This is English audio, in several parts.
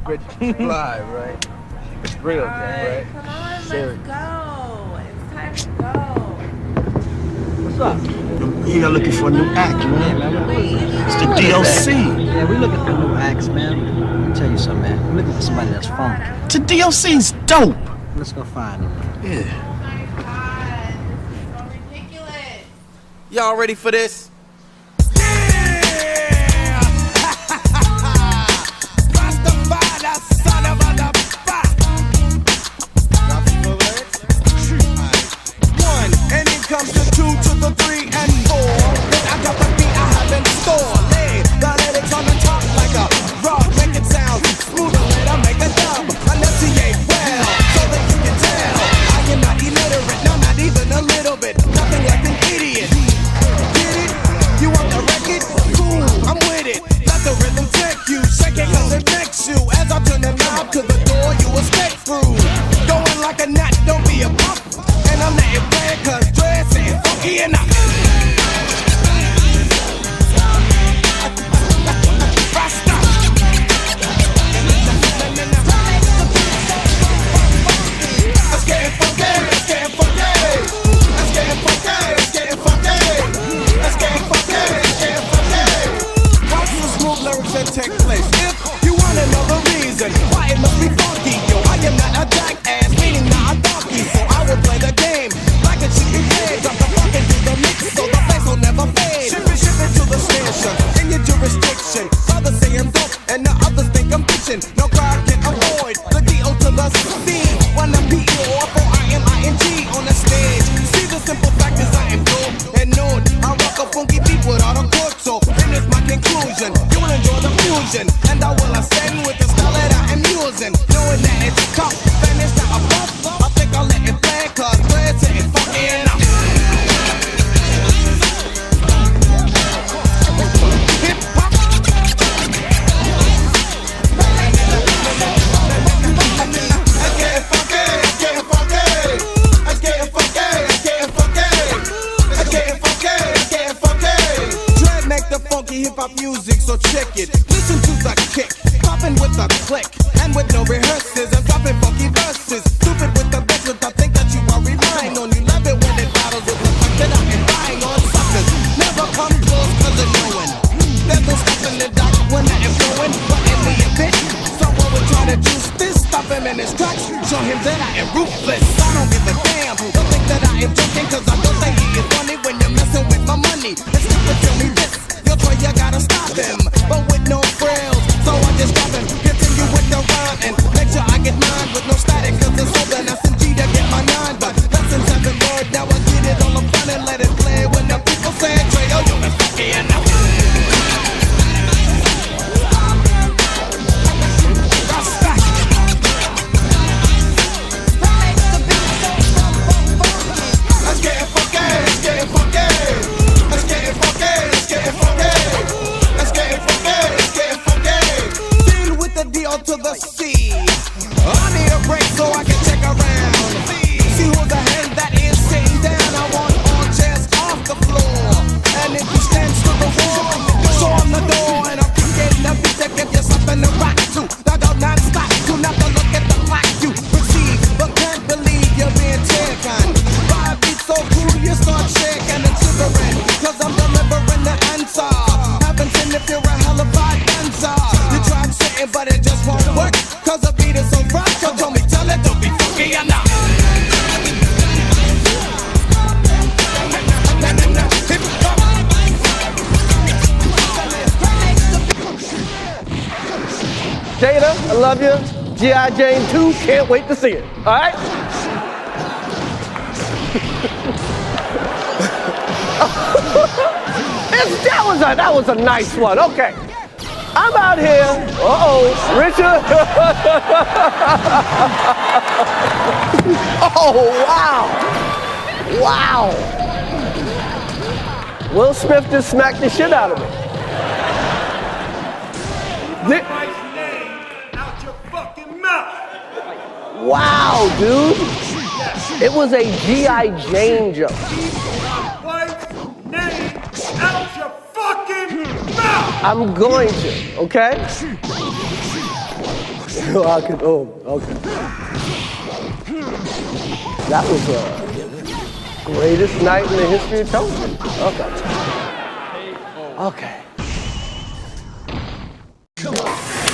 Good fly, right? It's real, right? Come on, Serious. let's go. It's time to go. What's up? Here looking for a new act, man. It's the DLC. Yeah, we looking for new acts, man. Let me tell you something, man. We're looking for somebody that's funky. The DLC's dope. Let's go find him. Yeah. Oh my God, this is so ridiculous. Y'all ready for this? Comes the 2 to the 3 and 4. Then I got the beat I have in store. Lay the lyrics on the top like a rock, make it sound smoother. Let I make a dub, enunciate well, so that you can tell I am not illiterate, no, not even a little bit. Nothing like an idiot. Get it? You want the record? Cool, I'm with it. Let the rhythm take you, shake it 'cause it makes you. As I turn the knob to the door, you escape through. Going like a gnat, don't be a pop. And I'm letting play 'cause dress ain't funky enough. Rasta. Let's get it funky, let's get it funky. Let's get it funky, let's get it funky. Let's get it funky, let's get it funky. Watch the smooth lyrics that take place. If you want another reason why it must be funky, yo, I am not a jackass, meaning not a donkey, so I will play the game like a chicken head. Drop the funk into the mix so the bass will never fade. Ship it to the station in your jurisdiction. Others say I'm dope and the others think I'm bitching. No crowd can avoid the D.O. to the C. When I'm P.O. or I.M.I.N.G. on the stage. See the simple fact is I am known and known. I rock a funky beat without a chord, so and it's my conclusion. You will enjoy the fusion and I will ascend with the style that I am using. Knowing that it's tough and it's not a bluff, I think I'll let it play 'cause it's ain't funky enough. Hip hop. Let's get it funky, let's get it funky. Let's get it funky, let's get it funky. Let's get it funky, let's get it funky. Dread make the funky hip hop music, so check it. Listen to the kick, popping with a click, and with no rehearsals, I'm dropping funky verses. Stupid with the best, with the think that you are relying on. You love it when it battles with the fact that I am buying on suckers. Never come close 'cause of knowing. There's no stopping the dock when I am going. But in me a bit, someone would try to juice this, stop him in his tracks, show him that I am ruthless. I don't give a damn, don't think that I am joking 'cause I know that he is funny when you're messing with my money. And stupid tell me this, you're where you gotta stop him, but with no frills, so I just stop him. Continue with the rhyme and make sure I get mine with no static 'cause it's older than SMG to get my 9. But lessons have been learned, now I get it all up front and let it play. When the people say Trey, oh, you been funky enough. Let's get it funky, let's get it funky. Let's get it funky, let's get it funky. Let's get it funky, let's get it funky. Deal with the D.O. to the C. I need a break so I can check around. See who the hell that is sitting down. I want all chairs off the floor. And if he stands to the wall, show him the door. And I'll keep getting the beat to give you something to rock to. Now go non-stop, do not to look at the clock. You receive, but can't believe you're being taken. By a beat so cool, you start shaking and shivering. 'Cause I'm delivering the answer. Haven't seen if you're a hell of a dancer. You tried sitting, but it just won't work. 'Cause the beat is so rough, you told me tell it, don't be funky enough. Jada, I love you. G.I. Jane 2, can't wait to see it. All right? that was a nice one. Okay. I'm out here. Richard. Oh, wow. Wow. Will Smith just smacked the shit out of me. Wow, dude. It was a G.I. Jane joke. Keep my wife's name out your fucking mouth! I'm going to, okay? I could, oh, okay. That was the greatest night in the history of television. Okay. Okay.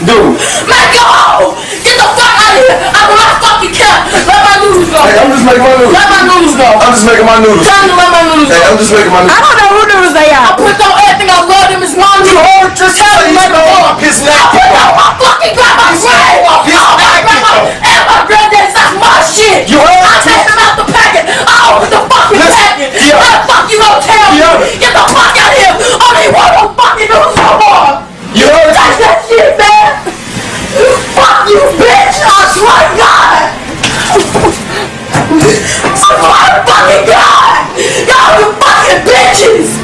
Dude. Man, go! Get the fuck out of here! I do not fucking care! Let my noodles go! Hey, I'm just making my noodles. Let my noodles go! I'm just making my noodles. Tell them to let my noodles go! Hey, I'm just making my I noodles. don't know who noodles they are! I put on everything I love them is mom. You heard? Just tell them to let them go! His I put on my fucking grab my friend! And my granddad's, that's my shit! You heard? I take them out the packet! I open the fucking packet! Yeah. What the fuck you gonna tell me? Yeah. Get the fuck out of here! I don't even want no fucking noodles no more! You heard? That's that shit, man! Fuck you, bitch! I swear to God! I swear to fucking God! Y'all you fucking bitches!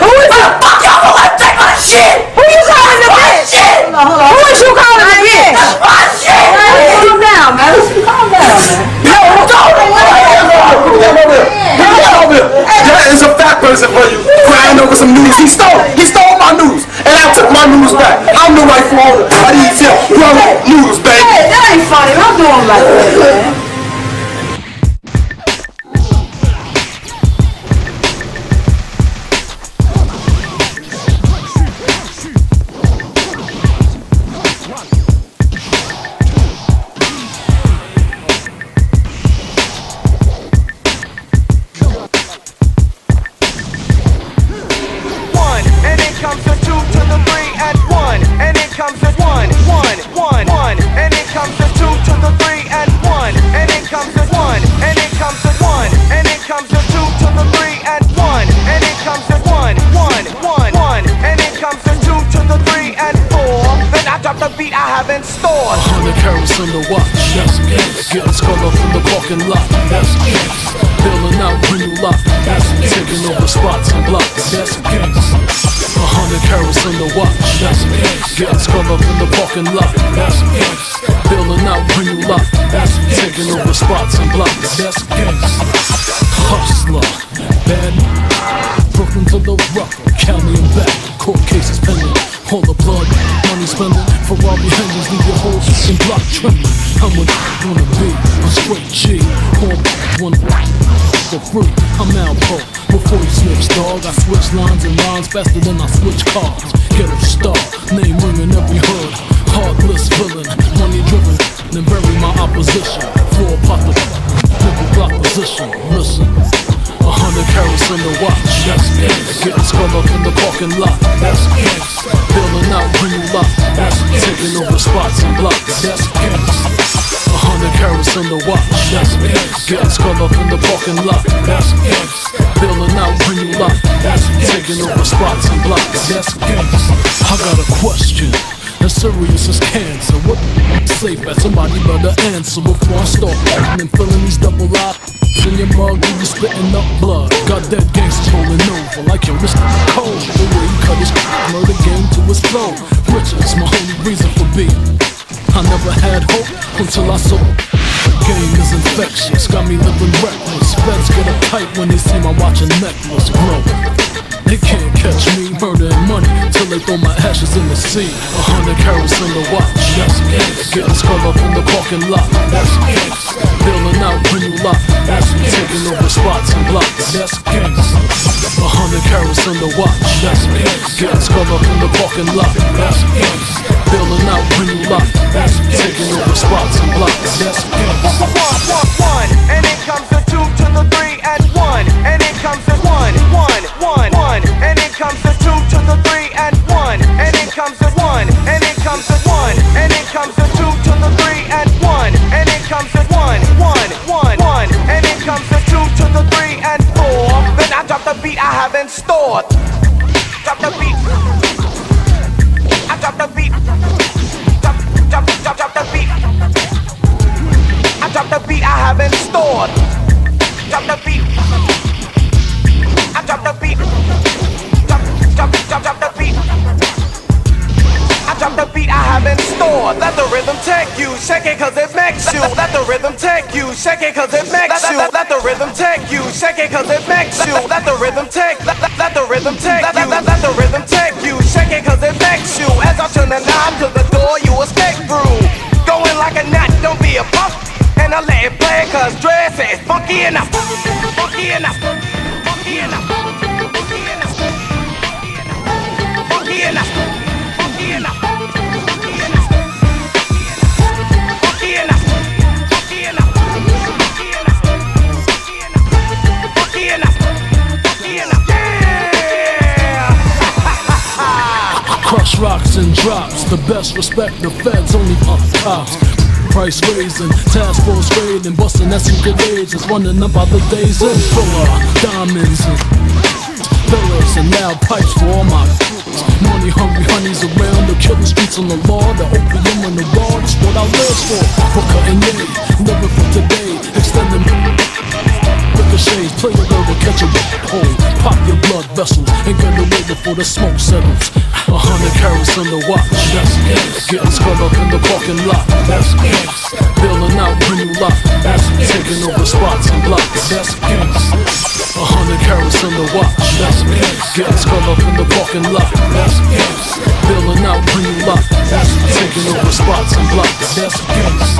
Who is the fuck y'all gonna let take my shit? Who you calling a bitch? Hold on. Who is you calling a bitch? That's my shit! Calm down, man. Calm down, man. Yo, that is a fat person for you. Crying over some noodles. He stole my noodles. And I took my noodles back. I'm the rightful owner of these here noodles, baby. Hey, that ain't funny. Don't do them like that, man. On the watch, that's it. Getting skull up in the parking lot, that's it. Bailing out when you lock, that's it. Taking over spots and blocks, that's it. 100 carats on the watch, that's it. Getting skull up in the parking lot, that's it. Bailing out when you lock, that's it. Taking over spots and blocks, that's it. Hustler, bad Brooklyn to the Rocker, County and back. Court cases pending, all the blood, money spending. Ferrari hangers leave your whole fucking block trembling. I'm what I wanna be, a straight G. All one for free, I'm Alpo. Before you switch, dog, I switch lines and lines faster than I switch cars. Get a star, name ringing every hood. Heartless villain, money driven, then bury my opposition. Four pot the nigga block position. Listen. 100 carats on the watch, that's it. Getting skull up in the parking lot, that's it. Bailing out when you lock, that's it. Taking over spots and blocks, that's it. 100 carats on the watch, that's it. Getting skull up in the parking lot, that's it. Bailing out when you lock, that's it. Taking over spots and blocks, that's it. I got a question. As serious as cancer, what safe at? Somebody better answer before I start and filling these double eyes in your mug and you spitting up blood. Got dead gangsters rolling over like your Mr. Cold. The way he cut his murder game to his flow. Riches, my only reason for being. I never had hope until I saw the game is infectious. Got me living reckless. Feds get uptight when they see my watch a necklace grow. They can't catch me murdering money till they throw my ashes in the sea. 100 carats on the watch, that's it. Getting skull up in the parking lot, that's it. Bailing out when you lock, that's it. Taking over spots and blocks, that's it. 100 carats on the watch, that's it. Getting skull up in the parking lot, that's it. Bailing out when you lock, that's it. Taking over spots and blocks, that's it. One, and it comes to 2 to the 3 and 1, and it comes to 1, and it comes to 2 to the 3 and 1, and it comes to 1, and it comes to 1, and it comes to 2 to the 3 and 1, and it comes to 1, and it comes to 2 to the 3 and 4. Then I drop the beat I haven't stored. Drop the beat. I drop the beat. Drop the beat. I drop the beat I haven't stored. Drop the beat. I drop the beat. Drop the beat. I drop the beat I haven't stored. Let the rhythm take you, shake it cause it makes you. Let the rhythm take you, shake it cause it makes you. Let the rhythm take you, shake it cause it makes you. Let the rhythm take, let the rhythm take you. Let the rhythm take you, shake it cause it makes you. As I turn the knob to the door you escape through. Go wanna let it play, cause Dre says funky enough. Funky enough. Funky enough. Funky enough. Funky enough. Funky enough. Funky enough. Funky enough. Funky enough. Funky enough. Funky enough. Yeah! Crush rocks and drops, the best respect the feds only pump cops. Price raising, task force raiding, busting that secret agents, running up out the days in filler, diamonds and fillers, and now pipes for all my money hungry honeys around the killing streets on the law, the opium on the raw, that's what I live for. Booker and Ye, living for today, extending ricochets, play a little, catch a hole, pop your blood vessels, and get away before the smoke settles. 100 carats on the watch, that's gas. Getting sculled up in the parking lot, that's gas. Bailing out when you lock, that's taking over spots and blocks, that's gas. 100 carats on the watch, that's gas. Getting sculled up in the parking lot, that's gas. Bailing out when you lock, that's taking over spots and blocks, that's gas.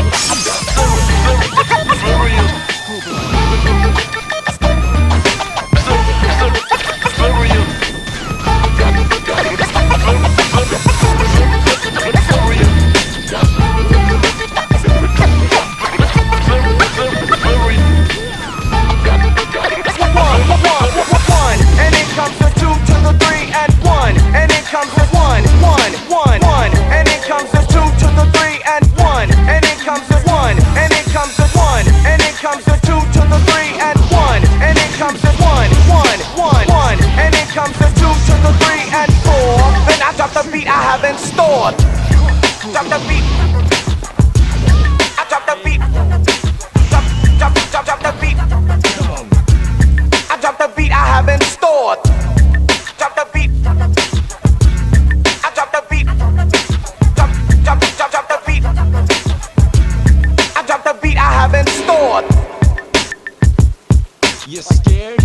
Stored. Drop the beat. I drop the beat. Drop the beat. I drop the beat I haven't stored. Drop the beat. I drop the beat. Drop the beat. I drop the beat I haven't stored. You scared?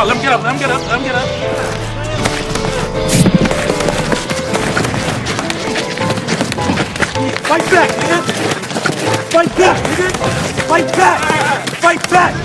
on, let him get up, let him get up, let him get up. Fight back, nigga! Fight back, nigga! Fight back! Fight back!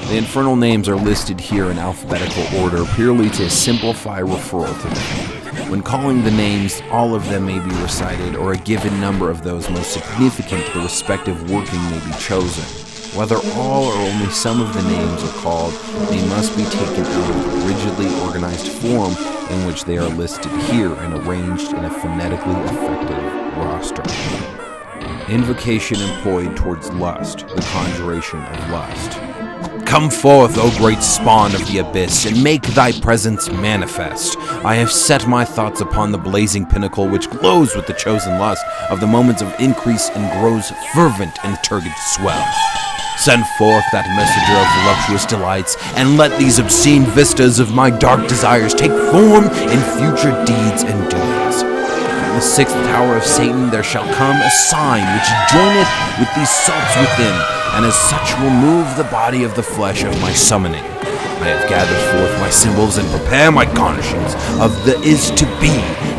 The infernal names are listed here in alphabetical order purely to simplify referral to them. When calling the names, all of them may be recited, or a given number of those most significant to the respective working may be chosen. Whether all or only some of the names are called, they must be taken out of the rigidly organized form in which they are listed here and arranged in a phonetically effective roster. Invocation employed towards lust, the conjuration of lust. Come forth, O great spawn of the abyss, and make thy presence manifest. I have set my thoughts upon the blazing pinnacle which glows with the chosen lust of the moments of increase and grows fervent and turgid swell. Send forth that messenger of voluptuous delights, and let these obscene vistas of my dark desires take form in future deeds and doings. From the sixth tower of Satan there shall come a sign which joineth with these salts within, and as such will move the body of the flesh of my summoning. I have gathered forth my symbols and prepare my garnishings of the is-to-be,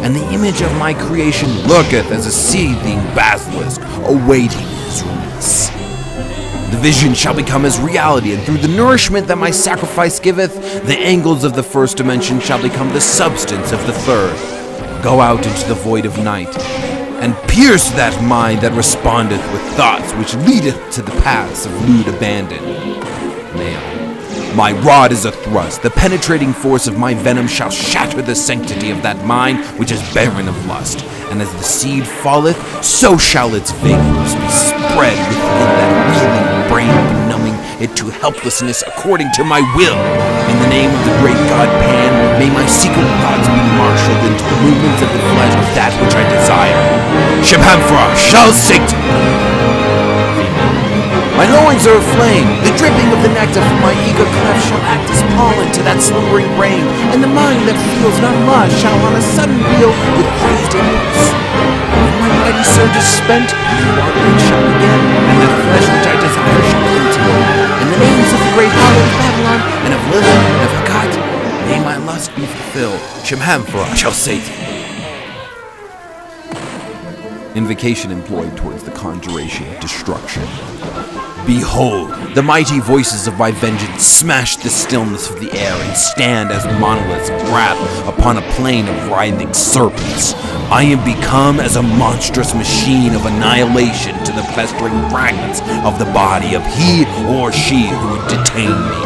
and the image of my creation lurketh as a seething basilisk awaiting his release. The vision shall become as reality, and through the nourishment that my sacrifice giveth, the angles of the first dimension shall become the substance of the third. Go out into the void of night, and pierce that mind that respondeth with thoughts which leadeth to the paths of lewd abandon. Male, my rod is a thrust, the penetrating force of my venom shall shatter the sanctity of that mind which is barren of lust, and as the seed falleth, so shall its vapors be spread within that reeling brain, benumbing it to helplessness according to my will. In the name of the great God Pan, may my secret thoughts be marshaled into the movements of the flesh of that which I desire. Shemhamphra shall Satan! My loins are aflame, the dripping of the nectar from my eager cleft shall act as pollen to that slumbering brain, and the mind that feels not much shall on a sudden reel with crazed impulse. When my mighty surge is spent, the wandering shall begin, and that flesh which I desire shall cling to me. In the names of the great harlot of Babylon, and of Lilith, and of Hakat, may my lust be fulfilled. Shemhamphra shall Satan. Invocation employed towards the conjuration of destruction. Behold, the mighty voices of my vengeance smash the stillness of the air and stand as monoliths of wrath upon a plain of writhing serpents. I am become as a monstrous machine of annihilation to the festering fragments of the body of he or she who would detain me.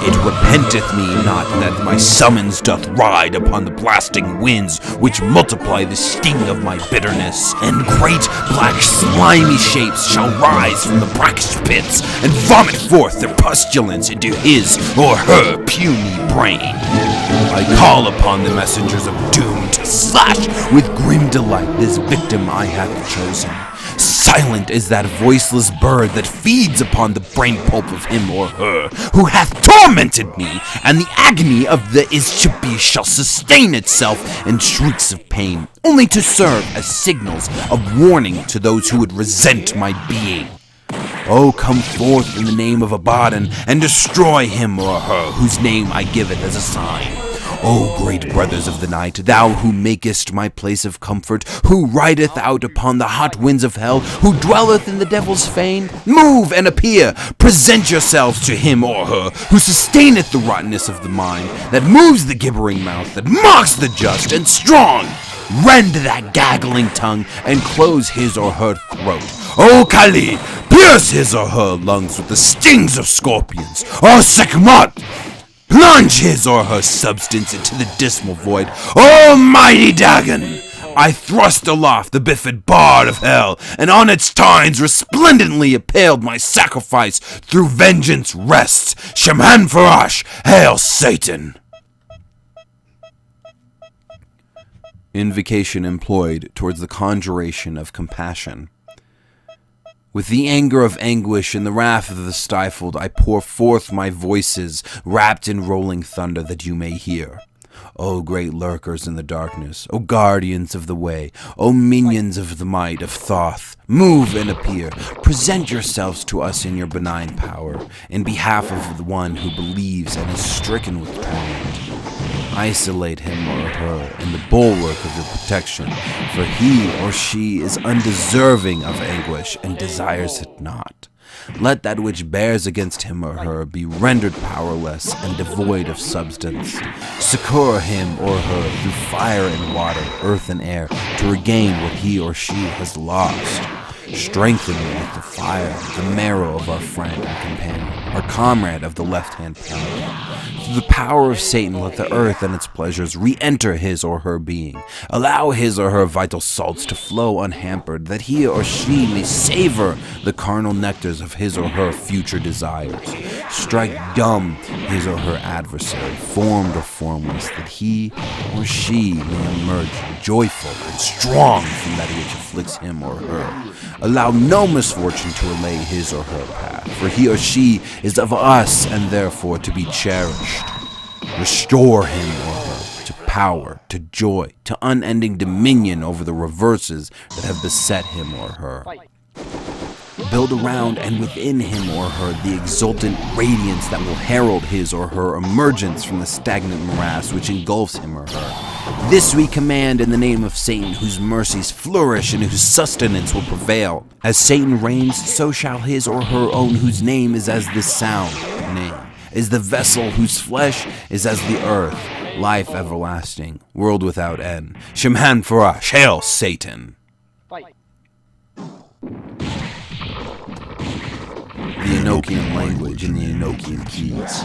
It repenteth me not that my summons doth ride upon the blasting winds, which multiply the sting of my bitterness, and great black slimy shapes shall rise from the brackish pits, and vomit forth their pestilence into his or her puny brain. I call upon the messengers of doom to slash with grim delight this victim I have chosen. Silent is that voiceless bird that feeds upon the brain pulp of him or her who hath tormented me, and the agony of the is-to-be shall sustain itself in shrieks of pain, only to serve as signals of warning to those who would resent my being. Oh, come forth in the name of Abaddon, and destroy him or her whose name I give it as a sign. O great brothers of the night, thou who makest my place of comfort, who rideth out upon the hot winds of hell, who dwelleth in the devil's fane, move and appear, present yourselves to him or her, who sustaineth the rottenness of the mind, that moves the gibbering mouth, that mocks the just and strong. Rend that gaggling tongue, and close his or her throat. O Kali, pierce his or her lungs with the stings of scorpions. O Sekhmet, plunge his or her substance into the dismal void. Almighty Dagon! I thrust aloft the biffid bar of hell, and on its tines resplendently impaled my sacrifice through vengeance rests. Shaman Farash, hail Satan! Invocation employed towards the conjuration of compassion. With the anger of anguish and the wrath of the stifled, I pour forth my voices, wrapped in rolling thunder, that you may hear. O great lurkers in the darkness, O guardians of the way, O minions of the might of Thoth, move and appear. Present yourselves to us in your benign power, in behalf of the one who believes and is stricken with torment. Isolate him or her in the bulwark of your protection, for he or she is undeserving of anguish and desires it not. Let that which bears against him or her be rendered powerless and devoid of substance. Succor him or her through fire and water, earth and air, to regain what he or she has lost. Strengthen with the fire the marrow of our friend and companion, our comrade of the left-hand power. Through the power of Satan, let the earth and its pleasures re-enter his or her being. Allow his or her vital salts to flow unhampered, that he or she may savor the carnal nectars of his or her future desires. Strike dumb his or her adversary, formed or formless, that he or she may emerge joyful and strong from that which afflicts him or her. Allow no misfortune to allay his or her path, for he or she is of us and therefore to be cherished. Restore him or her to power, to joy, to unending dominion over the reverses that have beset him or her. Build around and within him or her the exultant radiance that will herald his or her emergence from the stagnant morass which engulfs him or her. This we command in the name of Satan, whose mercies flourish and whose sustenance will prevail. As Satan reigns, so shall his or her own whose name is as this sound, name, is the vessel whose flesh is as the earth, life everlasting, world without end. Shaman Farash, hail Satan! The Enochian language and the Enochian keys.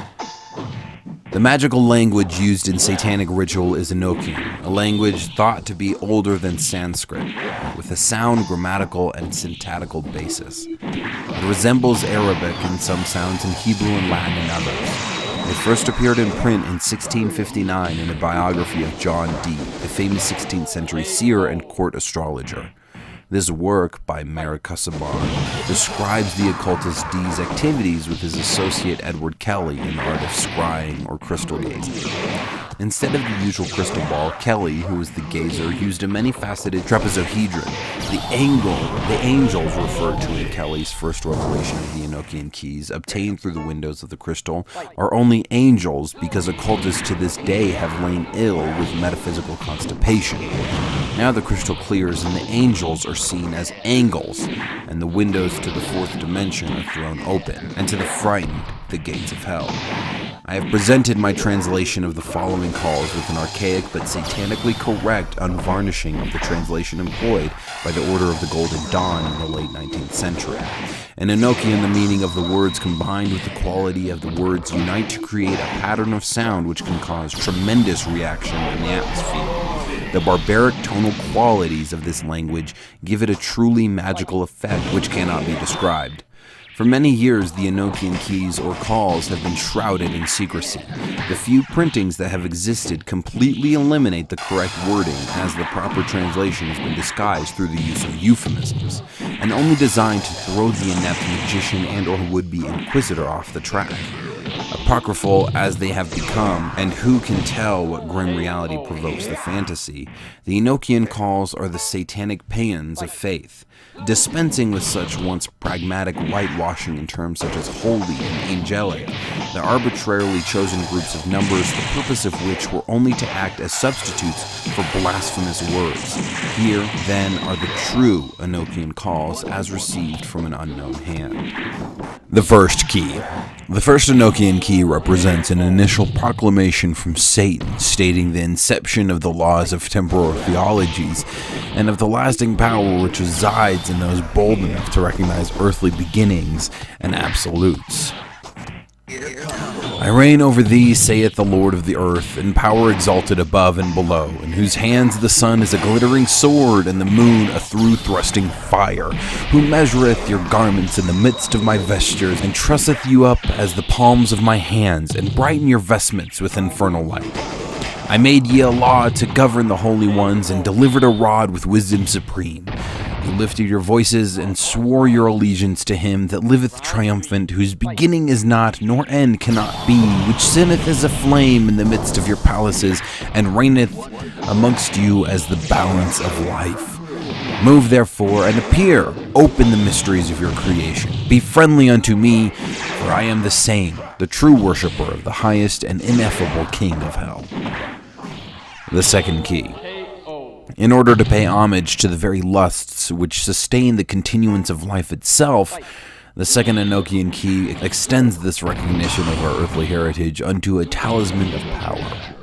The magical language used in satanic ritual is Enochian, a language thought to be older than Sanskrit, with a sound, grammatical, and syntactical basis. It resembles Arabic in some sounds and Hebrew and Latin in others. It first appeared in print in 1659 in a biography of John Dee, the famous 16th century seer and court astrologer. This work, by Marikasabar, describes the occultist Dee's activities with his associate Edward Kelly in the art of scrying or crystal gazing. Instead of the usual crystal ball, Kelly, who was the gazer, used a many-faceted trapezohedron. The angels referred to in Kelly's first revelation of the Enochian keys, obtained through the windows of the crystal, are only angels because occultists to this day have lain ill with metaphysical constipation. Now the crystal clears and the angels are seen as angles, and the windows to the fourth dimension are thrown open, and to the frightened, the gates of hell. I have presented my translation of the following calls with an archaic but satanically correct unvarnishing of the translation employed by the Order of the Golden Dawn in the late 19th century. In Enochian, the meaning of the words combined with the quality of the words unite to create a pattern of sound which can cause tremendous reaction in the atmosphere. The barbaric tonal qualities of this language give it a truly magical effect which cannot be described. For many years, the Enochian keys or calls have been shrouded in secrecy. The few printings that have existed completely eliminate the correct wording, as the proper translation has been disguised through the use of euphemisms, and only designed to throw the inept magician and or would-be inquisitor off the track. Apocryphal as they have become, and who can tell what grim reality provokes the fantasy, the Enochian calls are the satanic paeans of faith. Dispensing with such once pragmatic whitewashing in terms such as holy and angelic, the arbitrarily chosen groups of numbers, the purpose of which were only to act as substitutes for blasphemous words. Here, then, are the true Enochian calls as received from an unknown hand. The first key. The first Enochian key represents an initial proclamation from Satan stating the inception of the laws of temporal theologies and of the lasting power which resides in those bold enough to recognize earthly beginnings and absolutes. I reign over thee, saith the Lord of the earth, in power exalted above and below, in whose hands the sun is a glittering sword, and the moon a through-thrusting fire, who measureth your garments in the midst of my vestures, and trusseth you up as the palms of my hands, and brighten your vestments with infernal light. I made ye a law to govern the holy ones, and delivered a rod with wisdom supreme. You lifted your voices and swore your allegiance to him that liveth triumphant, whose beginning is not, nor end cannot be, which sinneth as a flame in the midst of your palaces, and reigneth amongst you as the balance of life. Move therefore, and appear, open the mysteries of your creation. Be friendly unto me, for I am the same, the true worshipper of the highest and ineffable King of hell. The second key. In order to pay homage to the very lusts which sustain the continuance of life itself, the second Enochian key extends this recognition of our earthly heritage unto a talisman of power.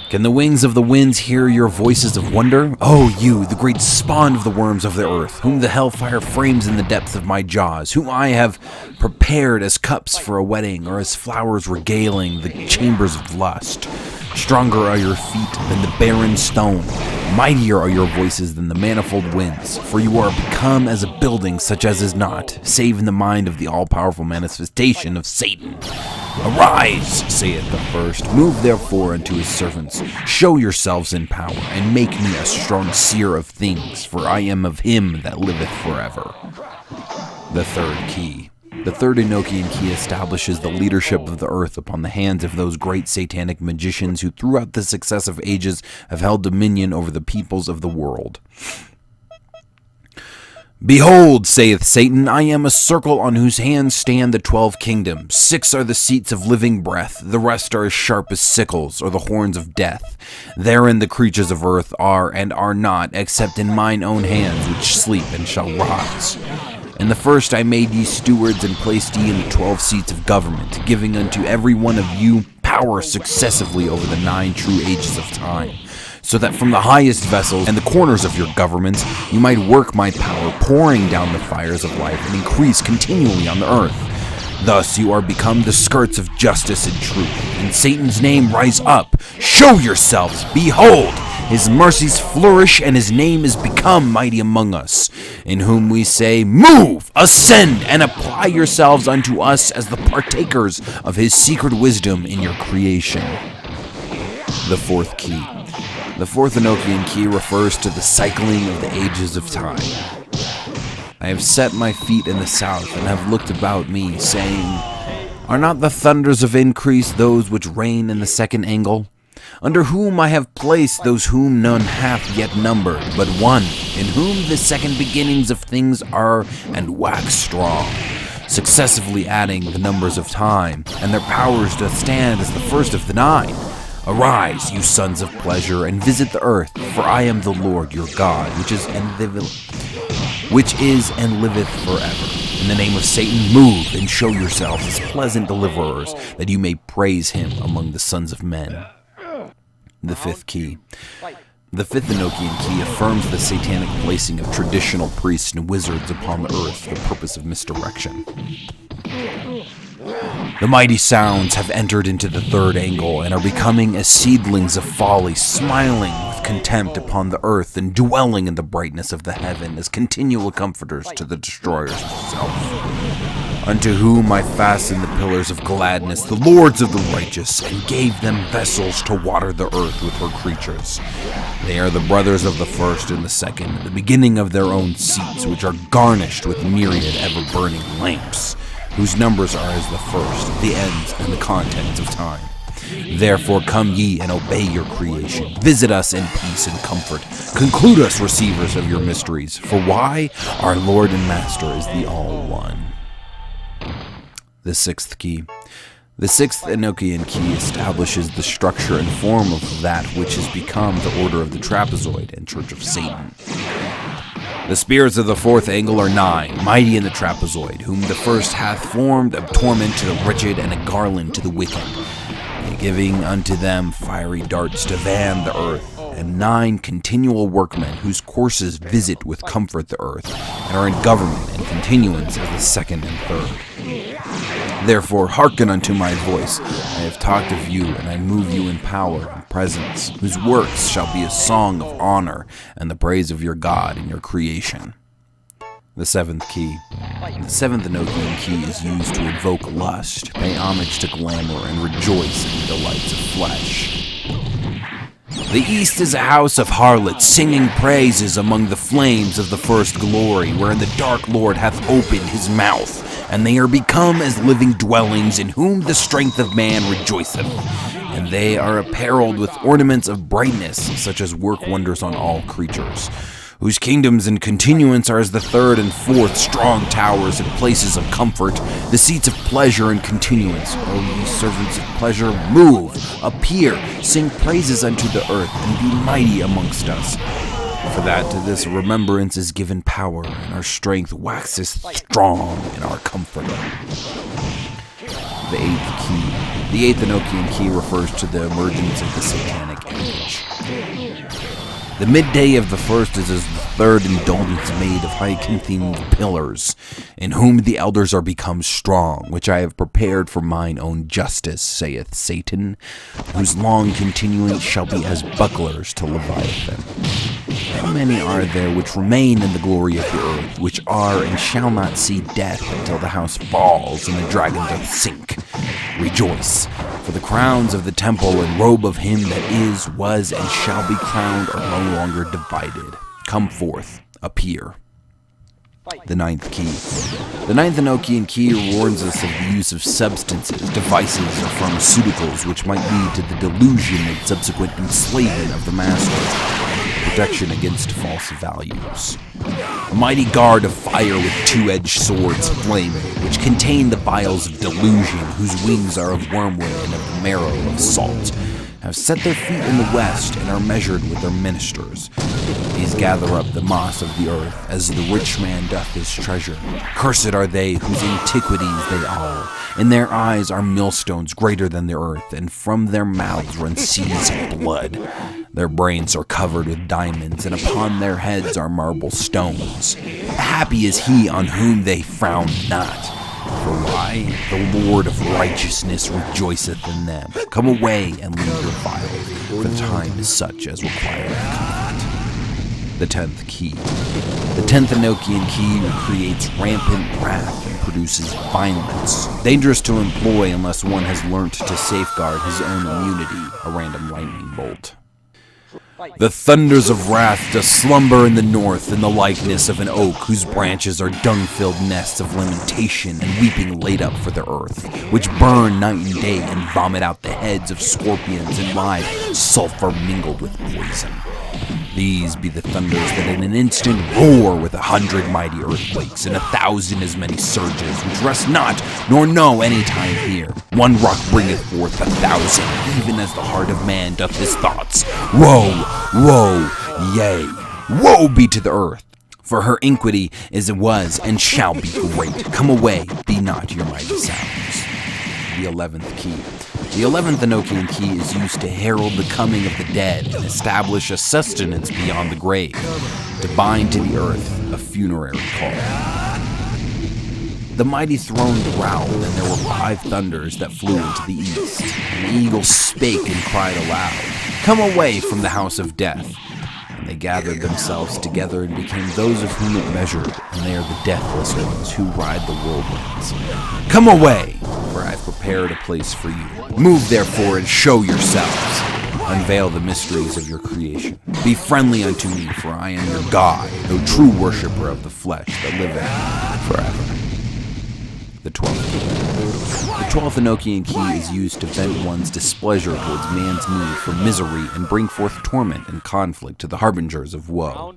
Can the wings of the winds hear your voices of wonder? Oh, you, the great spawn of the worms of the earth, whom the hellfire frames in the depth of my jaws, whom I have prepared as cups for a wedding, or as flowers regaling the chambers of lust. Stronger are your feet than the barren stone. Mightier are your voices than the manifold winds. For you are become as a building such as is not, save in the mind of the all-powerful manifestation of Satan. Arise, saith the first. Move therefore unto his servants. Show yourselves in power, and make me a strong seer of things, for I am of him that liveth forever. The third key. The third Enochian key establishes the leadership of the earth upon the hands of those great satanic magicians who throughout the successive ages have held dominion over the peoples of the world. Behold, saith Satan, I am a circle on whose hands stand the 12 kingdoms. 6 are the seats of living breath, the rest are as sharp as sickles, or the horns of death. Therein the creatures of earth are and are not, except in mine own hands, which sleep and shall rise. In the first I made ye stewards and placed ye in the 12 seats of government, giving unto every one of you power successively over the 9 true ages of time, so that from the highest vessels and the corners of your governments you might work my power, pouring down the fires of life and increase continually on the earth. Thus you are become the skirts of justice and truth. In Satan's name rise up, show yourselves, behold! His mercies flourish, and his name is become mighty among us, in whom we say, move, ascend, and apply yourselves unto us as the partakers of his secret wisdom in your creation. The fourth key. The fourth Enochian key refers to the cycling of the ages of time. I have set my feet in the south, and have looked about me, saying, Are not the thunders of increase those which reign in the second angle? Under whom I have placed those whom none hath yet numbered, but one, in whom the second beginnings of things are and wax strong, successively adding the numbers of time, and their powers doth stand as the first of the 9. Arise, you sons of pleasure, and visit the earth, for I am the Lord your God, which is and liveth forever. In the name of Satan, move and show yourselves as pleasant deliverers, that you may praise him among the sons of men. The 5th key. The 5th Enochian key affirms the satanic placing of traditional priests and wizards upon the earth for the purpose of misdirection. The mighty sounds have entered into the 3rd angle and are becoming as seedlings of folly, smiling with contempt upon the earth and dwelling in the brightness of the heaven as continual comforters to the destroyers of self. Unto whom I fastened the pillars of gladness, the lords of the righteous, and gave them vessels to water the earth with her creatures. They are the brothers of the first and the second, the beginning of their own seats, which are garnished with myriad ever-burning lamps, whose numbers are as the first, the ends, and the contents of time. Therefore come ye and obey your creation. Visit us in peace and comfort. Conclude us receivers of your mysteries. For why? Our Lord and Master is the All-One. The 6th key. The 6th Enochian key establishes the structure and form of that which has become the Order of the Trapezoid and Church of Satan. The spirits of the 4th angle are 9, mighty in the trapezoid, whom the first hath formed a torment to the wretched and a garland to the wicked, giving unto them fiery darts to van the earth, and 9 continual workmen whose courses visit with comfort the earth, and are in government and continuance of the 2nd and 3rd. Therefore hearken unto my voice. I have talked of you, and I move you in power and presence, whose works shall be a song of honor and the praise of your God in your creation. The 7th key. The 7th Enochian key is used to invoke lust, pay homage to glamour, and rejoice in the delights of flesh. The east is a house of harlots, singing praises among the flames of the first glory, wherein the dark Lord hath opened his mouth, and they are become as living dwellings, in whom the strength of man rejoiceth. And they are apparelled with ornaments of brightness, such as work wonders on all creatures, whose kingdoms and continuance are as the 3rd and 4th strong towers and places of comfort, the seats of pleasure and continuance. O ye servants of pleasure, move, appear, sing praises unto the earth, and be mighty amongst us. For that to this remembrance is given power, and our strength waxeth strong in our comforter. The 8th key. The 8th Enochian key refers to the emergence of the satanic age. The midday of the first is as the 3rd indulgence made of hyacinthine pillars, in whom the elders are become strong, which I have prepared for mine own justice, saith Satan, whose long continuance shall be as bucklers to Leviathan. How many are there which remain in the glory of the earth, which are and shall not see death until the house falls and the dragon doth sink? Rejoice, for the crowns of the temple and robe of him that is, was, and shall be crowned are no longer divided. Come forth, appear. The 9th key. The 9th Enochian key warns us of the use of substances, devices, or pharmaceuticals which might lead to the delusion and subsequent enslavement of the master. Protection against false values. A mighty guard of fire with 2-edged swords flaming, which contain the vials of delusion, whose wings are of wormwood and of the marrow of salt, have set their feet in the west and are measured with their ministers. These gather up the moss of the earth, as the rich man doth his treasure. Cursed are they whose antiquities they are. In their eyes are millstones greater than the earth, and from their mouths run seas of blood. Their brains are covered with diamonds, and upon their heads are marble stones. Happy is he on whom they frown not. For why? The Lord of righteousness rejoiceth in them. Come away and leave your vials, for the time is such as requireth comfort. The 10th key. The 10th Enochian key creates rampant wrath and produces violence, dangerous to employ unless one has learnt to safeguard his own immunity, a random lightning bolt. The thunders of wrath does slumber in the north in the likeness of an oak whose branches are dung-filled nests of lamentation and weeping laid up for the earth, which burn night and day and vomit out the heads of scorpions and live sulfur mingled with poison. These be the thunders that in an instant roar with 100 mighty earthquakes and 1,000 as many surges, which rest not nor know any time here. One rock bringeth forth 1,000, even as the heart of man doth his thoughts. Woe, woe, yea, woe be to the earth, for her iniquity is and was and shall be great. Come away, be not your mighty sounds. The 11th key. The 11th Enochian key is used to herald the coming of the dead and establish a sustenance beyond the grave, to bind to the earth a funerary call. The mighty throne growled, and there were 5 thunders that flew into the east. And the eagle spake and cried aloud, "Come away from the house of death." And they gathered themselves together and became those of whom it measured, and they are the deathless ones who ride the whirlwinds. Come away, for I have prepared a place for you. Move therefore and show yourselves. Unveil the mysteries of your creation. Be friendly unto me, for I am your God, no true worshipper of the flesh that liveth forever. The 12th key. The 12th Enochian key is used to vent one's displeasure towards man's need for misery and bring forth torment and conflict to the harbingers of woe.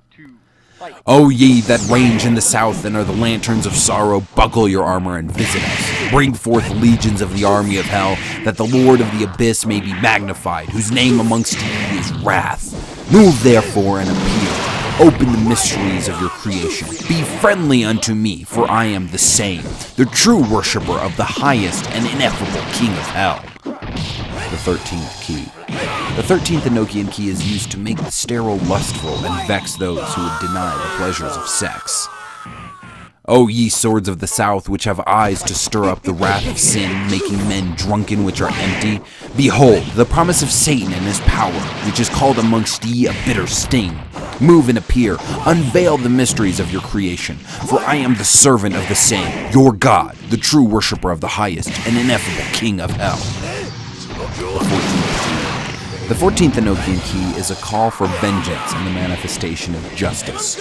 O ye that range in the south and are the lanterns of sorrow, buckle your armor and visit us. Bring forth legions of the army of hell, that the Lord of the abyss may be magnified, whose name amongst ye is wrath. Move therefore and appear. Open the mysteries of your creation. Be friendly unto me, for I am the same, the true worshipper of the highest and ineffable King of hell. The 13th key. The 13th Enochian key is used to make the sterile lustful and vex those who would deny the pleasures of sex. O ye swords of the south, which have eyes to stir up the wrath of sin, making men drunken which are empty, behold, the promise of Satan and his power, which is called amongst ye a bitter sting. Move and appear, unveil the mysteries of your creation, for I am the servant of the same, your God, the true worshipper of the highest and ineffable King of hell. The 14th Enochian key is a call for vengeance and the manifestation of justice.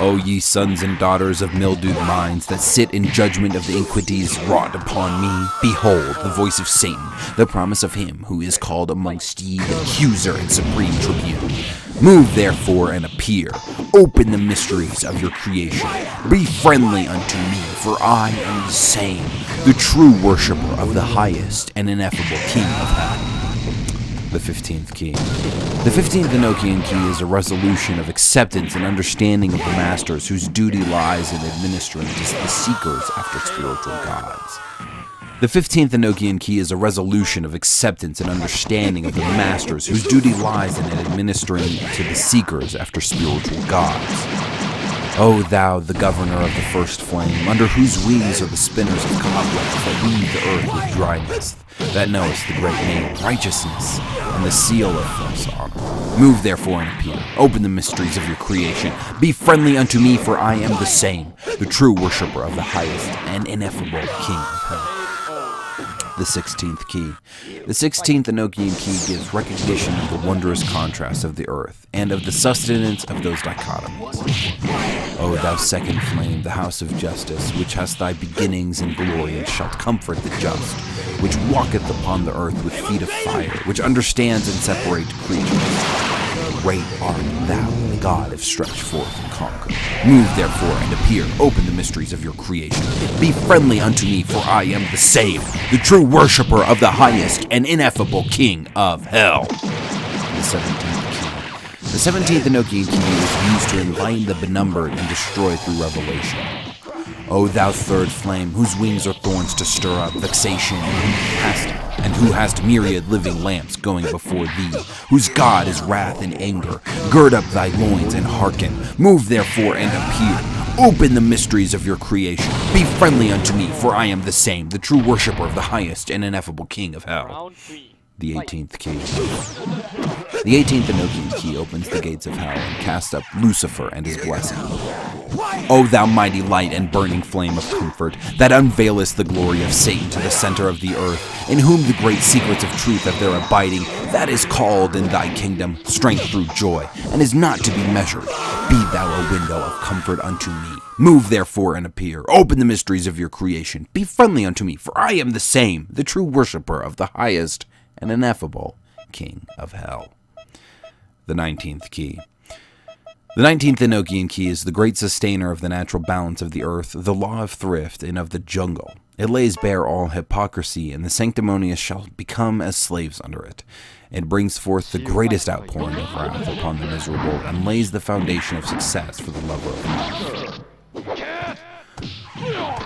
O ye sons and daughters of mildewed minds that sit in judgment of the iniquities wrought upon me, behold the voice of Satan, the promise of him who is called amongst ye the accuser and supreme tribune. Move therefore and appear. Open the mysteries of your creation. Be friendly unto me, for I am the same, the true worshipper of the highest and ineffable King of hell. The 15th key. The 15th Enochian key is a resolution of acceptance and understanding of the masters whose duty lies in administering to the seekers after spiritual gods. The 15th Enochian key is a resolution of acceptance and understanding of the masters whose duty lies in administering to the seekers after spiritual gods. O thou, the governor of the first flame, under whose wings are the spinners of cobwebs that weave the earth with dryness, that knowest the great name, righteousness, and the seal of false honor. Move therefore and appear. Open the mysteries of your creation. Be friendly unto me, for I am the same, the true worshipper of the highest and ineffable King of hell. The 16th key. The 16th Enochian key gives recognition of the wondrous contrast of the earth, and of the sustenance of those dichotomies. O thou second flame, the house of justice, which hast thy beginnings in glory, and shalt comfort the just, which walketh upon the earth with feet of fire, which understands and separates creatures. Great art thou, the God of stretch forth and conquer. Move therefore and appear. Open the mysteries of your creation. Be friendly unto me, for I am the same, the true worshipper of the highest and ineffable King of hell. The 17th key. The 17th Enochian key is used to enlighten the benumbered and destroy through revelation. O thou third flame, whose wings are thorns to stir up vexation, and who hast myriad living lamps going before thee, whose God is wrath and anger, gird up thy loins and hearken. Move therefore and appear. Open the mysteries of your creation. Be friendly unto me, for I am the same, the true worshipper of the highest and ineffable King of hell. The 18th key. The 18th Enochian key opens the gates of hell and casts up Lucifer and his blessing. O thou mighty light and burning flame of comfort, that unveilest the glory of Satan to the center of the earth, in whom the great secrets of truth have their abiding, that is called in thy kingdom strength through joy, and is not to be measured. Be thou a window of comfort unto me. Move therefore and appear. Open the mysteries of your creation. Be friendly unto me, for I am the same, the true worshipper of the highest and ineffable King of Hell. The 19th key. The 19th M.U.G.E.N key is the great sustainer of the natural balance of the earth, the law of thrift, and of the jungle. It lays bare all hypocrisy, and the sanctimonious shall become as slaves under it. It brings forth the greatest outpouring of wrath upon the miserable, and lays the foundation of success for the lover of life.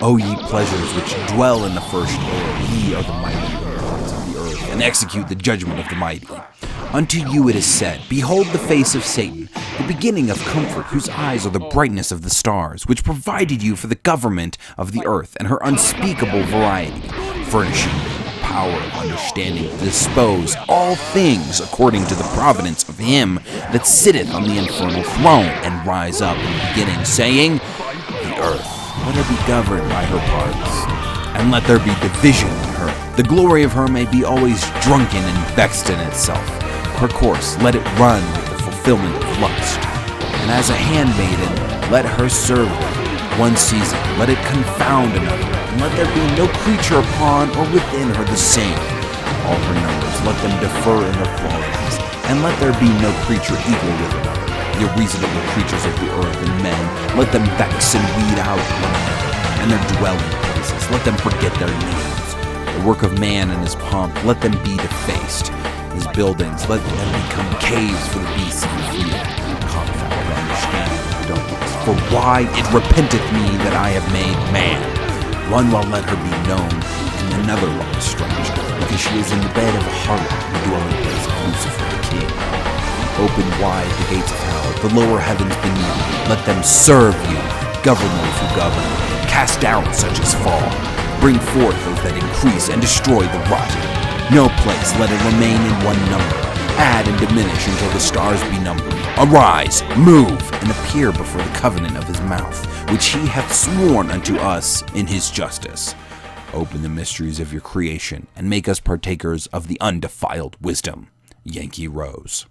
O ye pleasures which dwell in the first air, ye are the mighty lords of the earth, and execute the judgment of the mighty. Unto you it is said, behold the face of Satan, the beginning of comfort, whose eyes are the brightness of the stars, which provided you for the government of the earth and her unspeakable variety, furnishing power of understanding to dispose all things according to the providence of him that sitteth on the infernal throne, and rise up in the beginning, saying, the earth, let her be governed by her parts, and let there be division in her. The glory of her may be always drunken and vexed in itself. Her course let it run with the fulfillment of lust. And as a handmaiden, let her serve them. One season, let it confound another, and let there be no creature upon or within her the same. All her numbers, let them differ in their qualities, and let there be no creature equal with another. The reasonable creatures of the earth and men, let them vex and weed out one another, and their dwelling places, let them forget their names. The work of man and his pomp, let them be defaced. His buildings, let them become caves for the beasts of the field. Confound understanding of darkness. For why it repenteth me that I have made man. One law let her be known, and another law is strange, because she is in the bed of a harlot, the dwelling place of Lucifer the king. Open wide the gates of hell, the lower heavens beneath. Let them serve you. Govern those who govern. Cast down such as fall. Bring forth those that increase, and destroy the rotten. No place let it remain in one number. Add and diminish until the stars be numbered. Arise, move, and appear before the covenant of his mouth, which he hath sworn unto us in his justice. Open the mysteries of your creation, and make us partakers of the undefiled wisdom. Yankee Rose.